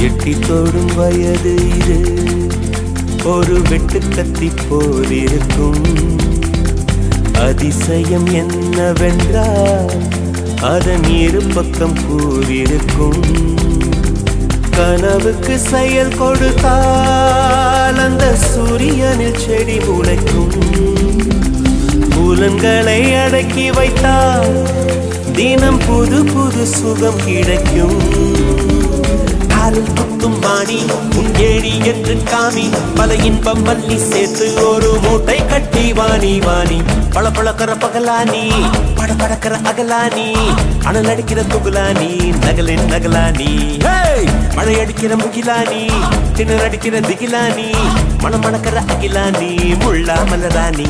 எட்டி தொடும் வயது இது ஒரு வெட்டு கத்தி போலிருக்கும். அதிசயம் என்னவென்றால் அதன் இரு பக்கம் கூறியிருக்கும். கனவுக்கு செயல் கொடுத்தால் அந்த சூரியனில் செடி முளைக்கும். புலன்களை அடக்கி வைத்தால் தினம் புது புது சுகம் கிடைக்கும். காலில் குத்தும் வாணி உன் ஏழி என்று காமி, பல இன்பம் மல்லி சேர்த்து ஒரு மூட்டை கட்டி வாணி வாணி. பல பழக்கிற பகலானி, பட படக்கிற அகலானி, அனல் அடிக்கிற துகுலானி, நகலின் நகலானி. மழை அடிக்கிற முகிலானி, திணற அடிக்கிற திகிலானி, மணம் மணக்கிற அகிலானி, முள்ளா மலரானி.